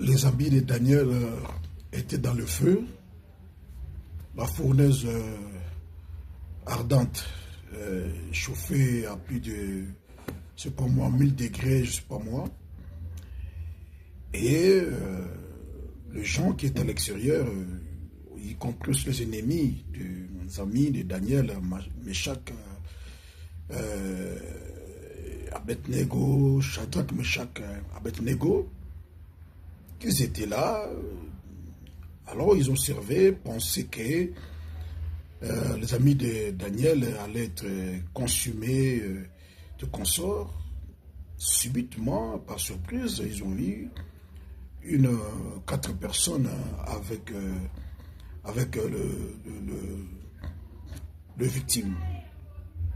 Les habits de Daniel étaient dans le feu, la fournaise ardente, chauffée à plus de, je sais pas moi, 1000 degrés, je sais pas moi. Et les gens qui étaient à l'extérieur, y compris les ennemis des amis de Daniel, Meshach, Abednego, Shadrach, Meshach, Abednego, qu'ils étaient là. Alors ils ont observé, pensé que les amis de Daniel allaient être consumés de consorts. Subitement, par surprise, ils ont vu quatre personnes avec le victime.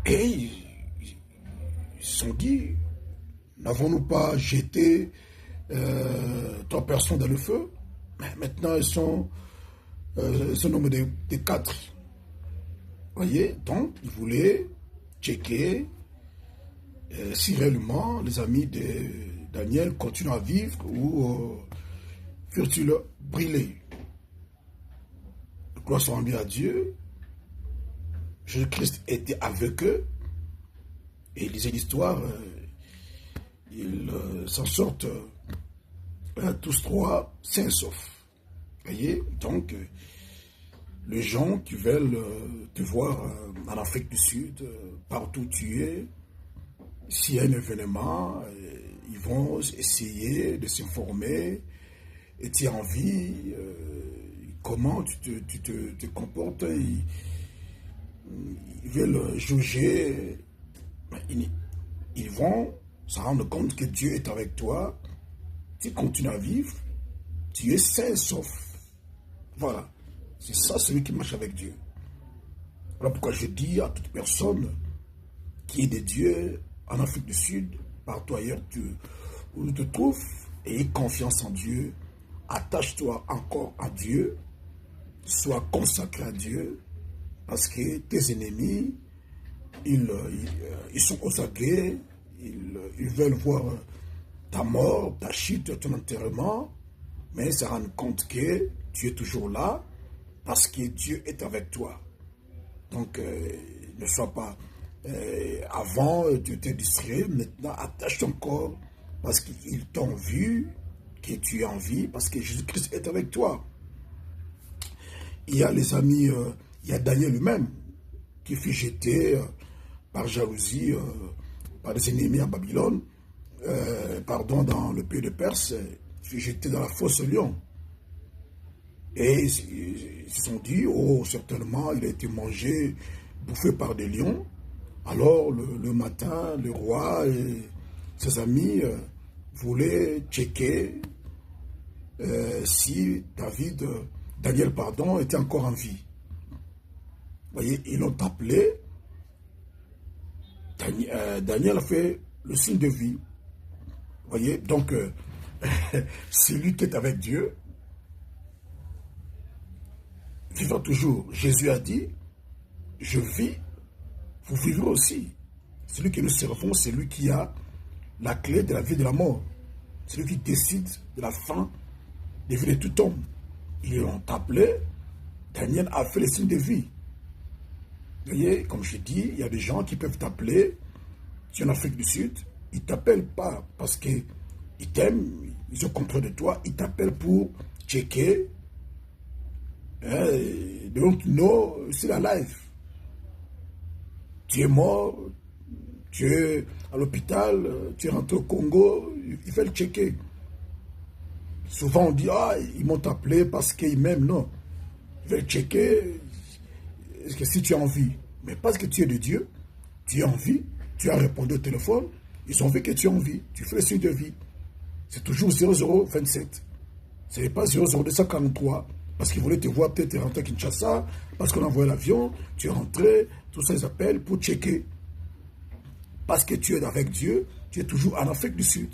Et ils se sont dit, n'avons-nous pas jeté trois personnes dans le feu? Mais maintenant, ils sont nombre de quatre. Vous voyez? Donc, ils voulaient checker si réellement les amis de Daniel continuent à vivre ou furent-ils brûlés. Gloire soit rendue à Dieu. Jésus-Christ était avec eux et il lisait l'histoire. Ils s'en sortent tous trois sains et saufs. Vous voyez? Donc, les gens qui veulent te voir en Afrique du Sud, partout où tu es, s'il y a un événement, ils vont essayer de s'informer et tu as envie, comment tu te comportes, ils veulent juger, ils vont se rendre compte que Dieu est avec toi, tu continues à vivre, tu es sain et sauf. Voilà, c'est ça celui qui marche avec Dieu. Voilà pourquoi je dis à toute personne qui est de Dieu, en Afrique du Sud, partout ailleurs où tu te trouves, aie confiance en Dieu, attache-toi encore à Dieu, sois consacré à Dieu, parce que tes ennemis, ils sont aux aguets, ils veulent voir ta mort, ta chute, ton enterrement, mais ils se rendent compte que tu es toujours là, parce que Dieu est avec toi. Donc, ne sois pas... avant, tu étais distrait, maintenant, attache ton corps, parce qu'ils t'ont vu, que tu es en vie, parce que Jésus-Christ est avec toi. Il y a les amis, il y a Daniel lui-même, qui fut jeté par jalousie, par des ennemis à Babylone, dans le pays de Perse, fut jeté dans la fosse lion. Et ils se sont dit, oh, certainement, il a été mangé, bouffé par des lions. Alors, le matin, le roi et ses amis voulaient checker si Daniel, était encore en vie. Vous voyez, ils l'ont appelé. Daniel a fait le signe de vie. Vous voyez, donc, c'est lui qui est avec Dieu. Vivant toujours. Jésus a dit, je vis, vous vivrez aussi. Celui que nous servons, c'est lui qui a la clé de la vie et de la mort. C'est lui qui décide de la fin des vies de tout homme. Ils l'ont appelé, Daniel a fait les signes de vie. Vous voyez, comme je dis, il y a des gens qui peuvent t'appeler, tu es en Afrique du Sud, ils ne t'appellent pas parce qu'ils t'aiment, ils ont compris de toi, ils t'appellent pour checker. Donc, non, c'est la life. Tu es mort, tu es à l'hôpital, tu es rentré au Congo, ils veulent checker. Souvent on dit, ah, ils m'ont appelé parce qu'ils m'aiment. Non, ils veulent checker est-ce que si tu as envie. Mais parce que tu es de Dieu, tu as envie, tu as répondu au téléphone, ils ont vu que tu as envie, tu fais le signe de vie. C'est toujours 0027. Ce n'est pas 00243. Parce qu'ils voulaient te voir, peut-être tu es rentré à Kinshasa, parce qu'on a envoyé l'avion, tu es rentré, tout ça ils appellent pour checker. Parce que tu es avec Dieu, tu es toujours en Afrique du Sud.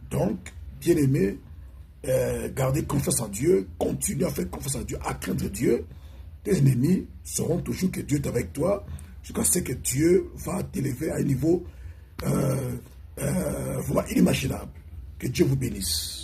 Donc, bien aimé, gardez confiance en Dieu, continue à faire confiance en Dieu, à craindre Dieu. Tes ennemis sauront toujours que Dieu est avec toi, jusqu'à ce que Dieu va t'élever à un niveau vraiment inimaginable. Que Dieu vous bénisse.